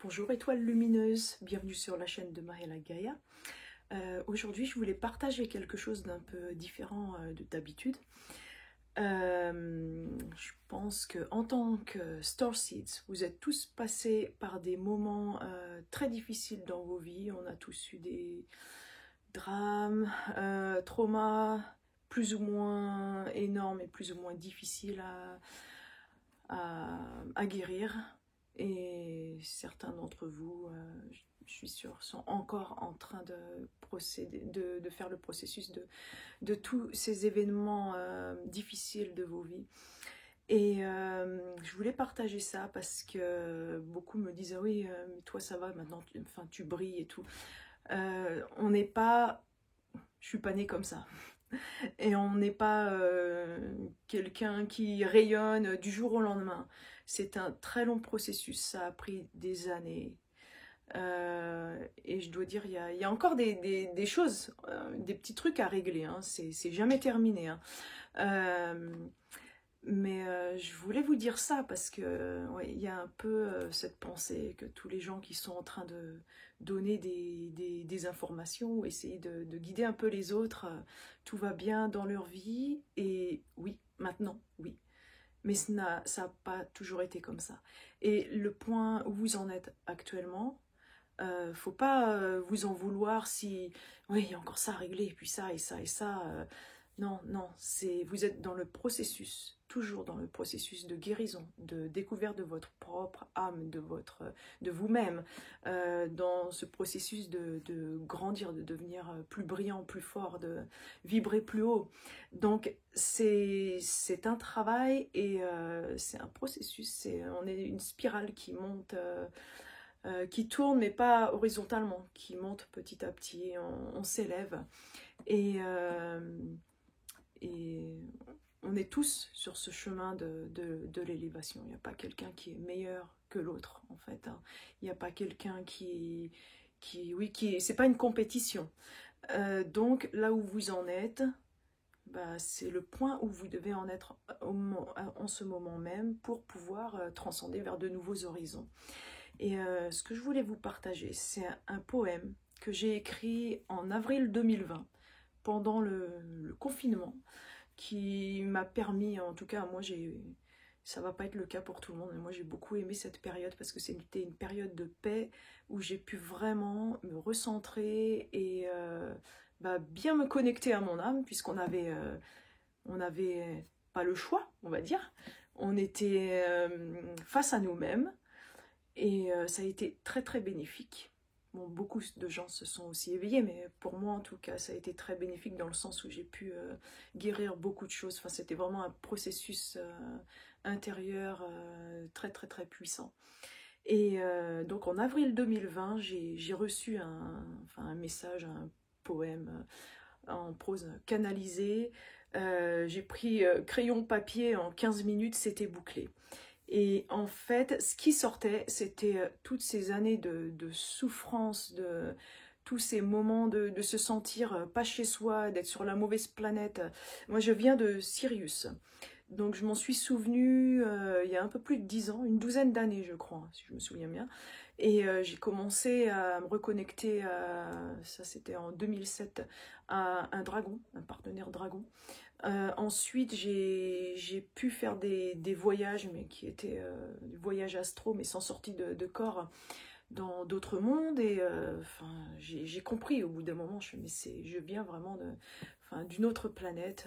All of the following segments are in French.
Bonjour étoiles lumineuses, bienvenue sur la chaîne de Mahela Gaia. Aujourd'hui je voulais partager quelque chose d'un peu différent de d'habitude. Je pense qu'en tant que Starseeds, vous êtes tous passés par des moments très difficiles dans vos vies. On a tous eu des drames, traumas plus ou moins énormes et plus ou moins difficiles à guérir. Et certains d'entre vous, je suis sûre, sont encore en train de faire le processus de tous ces événements difficiles de vos vies. Et je voulais partager ça parce que beaucoup me disent ah oui, mais toi ça va maintenant, tu brilles et tout. On n'est pas, je suis pas née comme ça. Et on n'est pas quelqu'un qui rayonne du jour au lendemain. C'est un très long processus, ça a pris des années. Et je dois dire, il y a encore des choses, des petits trucs à régler, hein. C'est jamais terminé, hein. Mais je voulais vous dire ça parce que ouais, il y a un peu cette pensée que tous les gens qui sont en train de donner des informations ou essayer de guider un peu les autres, tout va bien dans leur vie. Et oui, maintenant, oui. Mais ça n'a pas toujours été comme ça. Et le point où vous en êtes actuellement, faut pas vous en vouloir si oui, il y a encore ça à régler, et puis ça et ça et ça. Non, non, vous êtes dans le processus, toujours dans le processus de guérison, de découverte de votre propre âme, de vous-même, dans ce processus de grandir, de devenir plus brillant, plus fort, de vibrer plus haut. Donc c'est un travail et c'est un processus, on est une spirale qui monte. Qui tourne mais pas horizontalement, qui monte petit à petit, on s'élève et on est tous sur ce chemin de l'élévation. Il n'y a pas quelqu'un qui est meilleur que l'autre en fait, hein. Il n'y a pas quelqu'un c'est pas une compétition. Donc là où vous en êtes, bah, c'est le point où vous devez en être en ce moment même pour pouvoir transcender vers de nouveaux horizons. Et ce que je voulais vous partager, c'est un poème que j'ai écrit en avril 2020, pendant le confinement, qui m'a permis, en tout cas moi ça va pas être le cas pour tout le monde, mais moi j'ai beaucoup aimé cette période parce que c'était une période de paix où j'ai pu vraiment me recentrer et bien me connecter à mon âme, puisqu'on avait pas le choix, on va dire. On était face à nous-mêmes. Et ça a été très très bénéfique. Bon, beaucoup de gens se sont aussi éveillés, mais pour moi en tout cas, ça a été très bénéfique dans le sens où j'ai pu guérir beaucoup de choses. Enfin, c'était vraiment un processus intérieur très très très puissant. Et donc en avril 2020, j'ai reçu un message, un poème en prose canalisé. J'ai pris crayon papier, en 15 minutes, c'était bouclé. Et en fait, ce qui sortait, c'était toutes ces années de souffrance, tous ces moments de se sentir pas chez soi, d'être sur la mauvaise planète. Moi, je viens de Sirius. Donc, je m'en suis souvenue il y a un peu plus de 10 ans, une douzaine d'années, je crois, si je me souviens bien. Et j'ai commencé à me reconnecter, ça c'était en 2007, à un dragon, un partenaire dragon. Ensuite, j'ai pu faire des voyages, mais qui étaient des voyages astro, mais sans sortie de corps, dans d'autres mondes. Et j'ai compris au bout d'un moment, je viens vraiment d'une autre planète.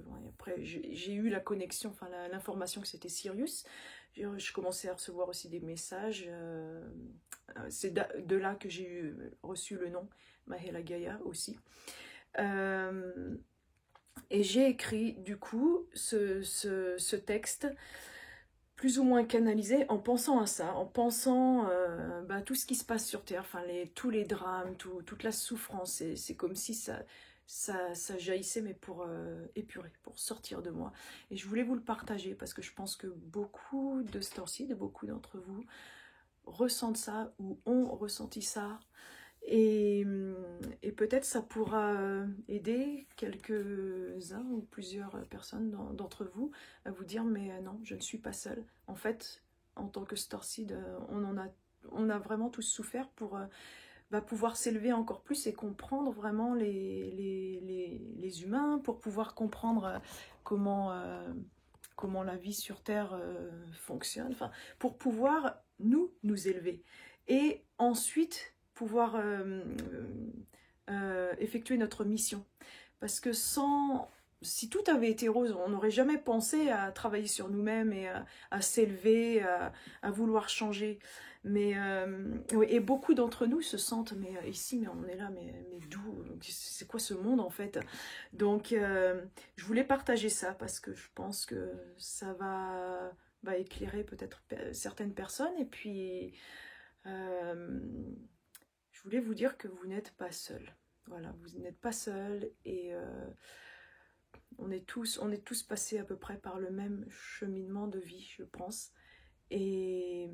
Ouais, après, j'ai eu la connexion, l'information que c'était Sirius. Je commençais à recevoir aussi des messages. C'est de là que j'ai reçu le nom Mahela Gaia aussi. Et j'ai écrit du coup ce texte plus ou moins canalisé en pensant à ça, en pensant tout ce qui se passe sur Terre, tous les drames, toute la souffrance. C'est comme si ça jaillissait, mais pour épurer, pour sortir de moi. Et je voulais vous le partager parce que je pense que beaucoup de Starseeds, beaucoup d'entre vous ressentent ça ou ont ressenti ça. Et peut-être ça pourra aider quelques-uns ou plusieurs personnes d'entre vous à vous dire mais non, je ne suis pas seule. En fait, en tant que Starseed, on en a on a vraiment tous souffert pour pouvoir s'élever encore plus et comprendre vraiment les humains, pour pouvoir comprendre comment, comment la vie sur Terre fonctionne, enfin, pour pouvoir nous élever. Et ensuite, pouvoir effectuer notre mission. Parce que si tout avait été rose, on n'aurait jamais pensé à travailler sur nous-mêmes et à s'élever, à vouloir changer. Mais oui, et beaucoup d'entre nous se sentent, mais ici, mais on est là, mais d'où? C'est quoi ce monde en fait? Donc, je voulais partager ça parce que je pense que ça va éclairer peut-être certaines personnes. Et puis, je voulais vous dire que vous n'êtes pas seul. Voilà, vous n'êtes pas seul et on est tous passés à peu près par le même cheminement de vie, je pense. Et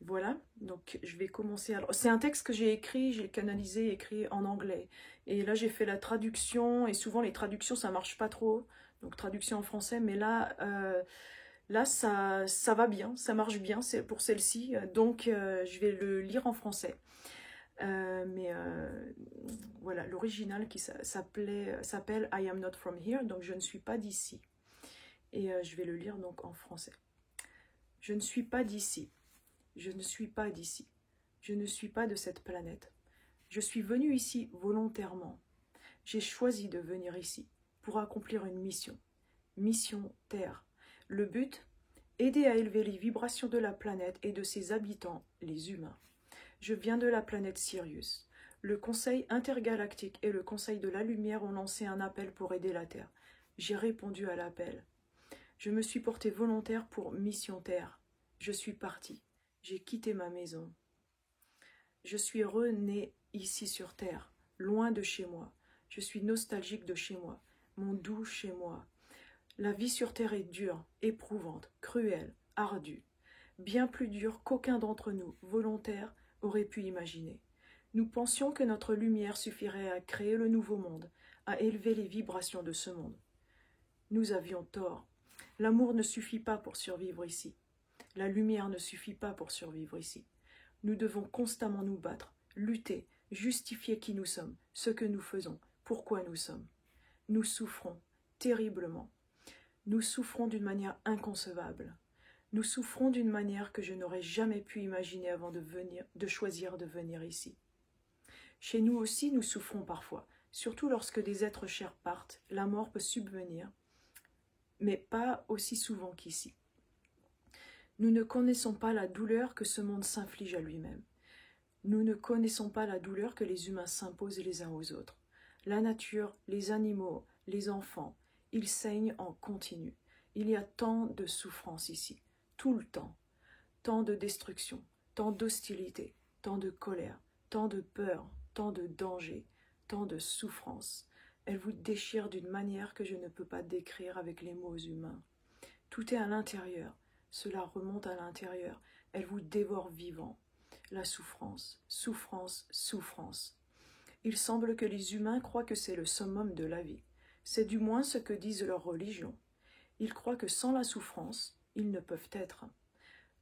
voilà, donc je vais commencer. Alors, c'est un texte que j'ai écrit, j'ai canalisé, écrit en anglais. Et là, j'ai fait la traduction, et souvent les traductions, ça marche pas trop. Donc, traduction en français, mais là ça va bien, ça marche bien pour celle-ci. Donc, je vais le lire en français. Mais voilà, l'original qui s'appelle I am not from here, donc je ne suis pas d'ici. Et je vais le lire donc en français. Je ne suis pas d'ici. Je ne suis pas d'ici. Je ne suis pas de cette planète. Je suis venu ici volontairement. J'ai choisi de venir ici pour accomplir une mission. Mission Terre. Le but, aider à élever les vibrations de la planète et de ses habitants, les humains. Je viens de la planète Sirius. Le Conseil intergalactique et le Conseil de la Lumière ont lancé un appel pour aider la Terre. J'ai répondu à l'appel. Je me suis porté volontaire pour Mission Terre. Je suis parti. J'ai quitté ma maison. Je suis rené ici sur Terre, loin de chez moi. Je suis nostalgique de chez moi, mon doux chez moi. La vie sur Terre est dure, éprouvante, cruelle, ardue. Bien plus dure qu'aucun d'entre nous, volontaires, aurait pu imaginer. Nous pensions que notre lumière suffirait à créer le nouveau monde, à élever les vibrations de ce monde. Nous avions tort. L'amour ne suffit pas pour survivre ici. La lumière ne suffit pas pour survivre ici. Nous devons constamment nous battre, lutter, justifier qui nous sommes, ce que nous faisons, pourquoi nous sommes. Nous souffrons terriblement. Nous souffrons d'une manière inconcevable. Nous souffrons d'une manière que je n'aurais jamais pu imaginer avant de choisir de venir ici. Chez nous aussi, nous souffrons parfois, surtout lorsque des êtres chers partent, la mort peut subvenir, mais pas aussi souvent qu'ici. Nous ne connaissons pas la douleur que ce monde s'inflige à lui-même. Nous ne connaissons pas la douleur que les humains s'imposent les uns aux autres. La nature, les animaux, les enfants, ils saignent en continu. Il y a tant de souffrance ici, tout le temps. Tant de destruction, tant d'hostilité, tant de colère, tant de peur, tant de danger, tant de souffrance. Elle vous déchire d'une manière que je ne peux pas décrire avec les mots humains. Tout est à l'intérieur. Cela remonte à l'intérieur, elle vous dévore vivant. La souffrance, souffrance, souffrance. Il semble que les humains croient que c'est le summum de la vie. C'est du moins ce que disent leurs religions. Ils croient que sans la souffrance, ils ne peuvent être.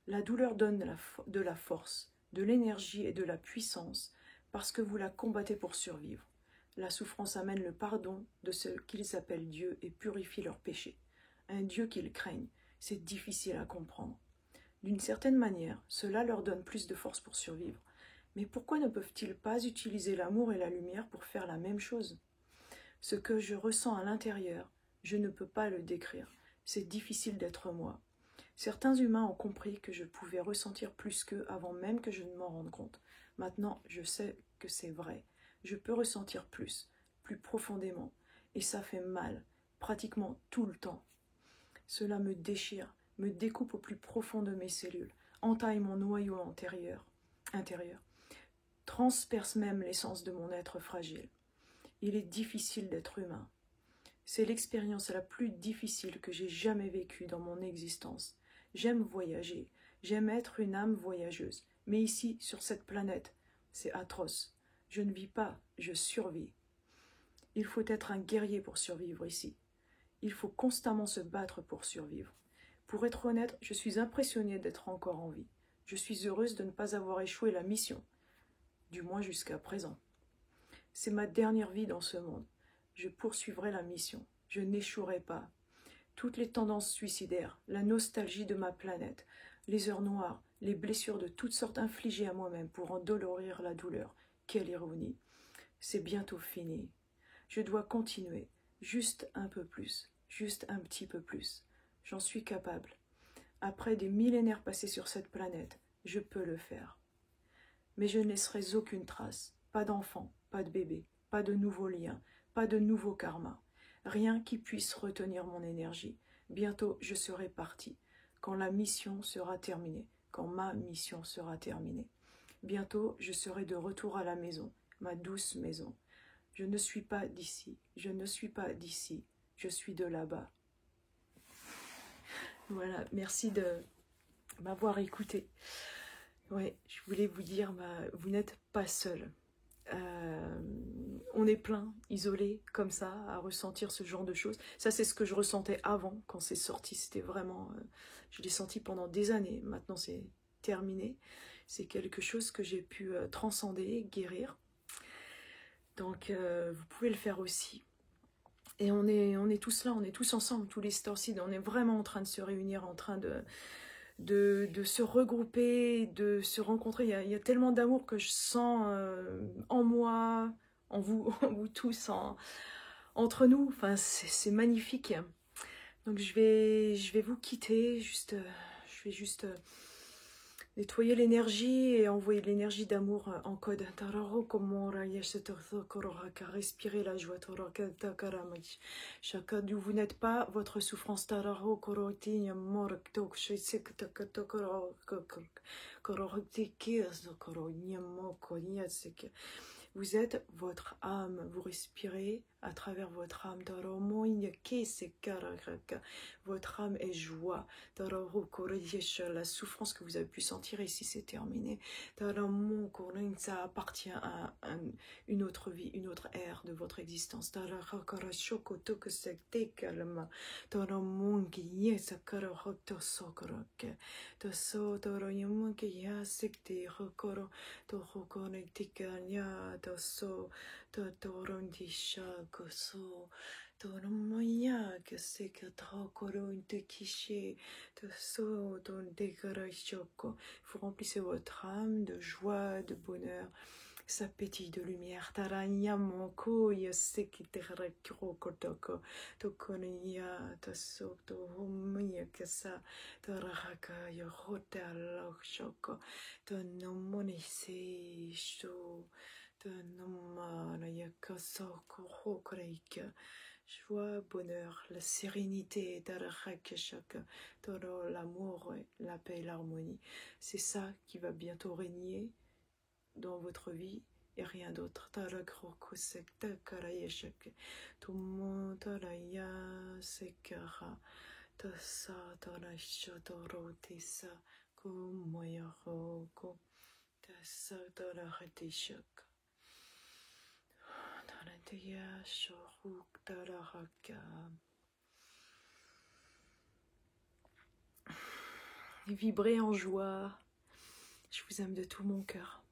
La douleur donne de la force, de l'énergie et de la puissance, parce que vous la combattez pour survivre. La souffrance amène le pardon de ce qu'ils appellent Dieu et purifie leurs péchés. Un Dieu qu'ils craignent. C'est difficile à comprendre. D'une certaine manière, cela leur donne plus de force pour survivre. Mais pourquoi ne peuvent-ils pas utiliser l'amour et la lumière pour faire la même chose? Ce que je ressens à l'intérieur, je ne peux pas le décrire. C'est difficile d'être moi. Certains humains ont compris que je pouvais ressentir plus qu'eux avant même que je ne m'en rende compte. Maintenant, je sais que c'est vrai. Je peux ressentir plus profondément. Et ça fait mal, pratiquement tout le temps. Cela me déchire, me découpe au plus profond de mes cellules, entaille mon noyau intérieur, transperce même l'essence de mon être fragile. Il est difficile d'être humain. C'est l'expérience la plus difficile que j'ai jamais vécue dans mon existence. J'aime voyager, j'aime être une âme voyageuse, mais ici, sur cette planète, c'est atroce. Je ne vis pas, je survis. Il faut être un guerrier pour survivre ici. Il faut constamment se battre pour survivre. Pour être honnête, je suis impressionnée d'être encore en vie. Je suis heureuse de ne pas avoir échoué la mission, du moins jusqu'à présent. C'est ma dernière vie dans ce monde. Je poursuivrai la mission. Je n'échouerai pas. Toutes les tendances suicidaires, la nostalgie de ma planète, les heures noires, les blessures de toutes sortes infligées à moi-même pour endolorir la douleur. Quelle ironie. C'est bientôt fini. Je dois continuer, juste un peu plus, juste un petit peu plus. J'en suis capable. Après des millénaires passés sur cette planète, je peux le faire. Mais je ne laisserai aucune trace, pas d'enfant, pas de bébé, pas de nouveaux liens, pas de nouveau karma. Rien qui puisse retenir mon énergie. Bientôt je serai partie, quand la mission sera terminée, quand ma mission sera terminée. Bientôt je serai de retour à la maison, ma douce maison. Je ne suis pas d'ici, je ne suis pas d'ici, je suis de là-bas. Voilà, merci de m'avoir écouté. Ouais, je voulais vous dire, vous n'êtes pas seul. On est plein, isolés, comme ça, à ressentir ce genre de choses. Ça, c'est ce que je ressentais avant, quand c'est sorti. C'était vraiment... je l'ai senti pendant des années. Maintenant, c'est terminé. C'est quelque chose que j'ai pu transcender, guérir. Donc, vous pouvez le faire aussi. Et on est tous là, on est tous ensemble, tous les Starseeds. On est vraiment en train de se réunir, en train de se regrouper, de se rencontrer. Il y a tellement d'amour que je sens en moi, en vous, en vous tous, entre nous. Enfin, c'est magnifique. Donc je vais vous quitter. Je vais juste nettoyer l'énergie et envoyer de l'énergie d'amour en code. Respirez la joie. Chacun d'où vous n'êtes pas, votre souffrance. Vous êtes votre âme, vous respirez à travers votre âme. Votre âme est joie. La souffrance que vous avez pu sentir ici, c'est terminé. Ça appartient à une autre vie, une autre ère de votre existence. Vous remplissez votre âme de joie, de bonheur. Ça pétille de lumière. Joie, bonheur, la sérénité, l'amour, la paix et l'harmonie. C'est ça qui va bientôt régner dans votre vie et rien d'autre. Vibrez en joie. Je vous aime de tout mon cœur.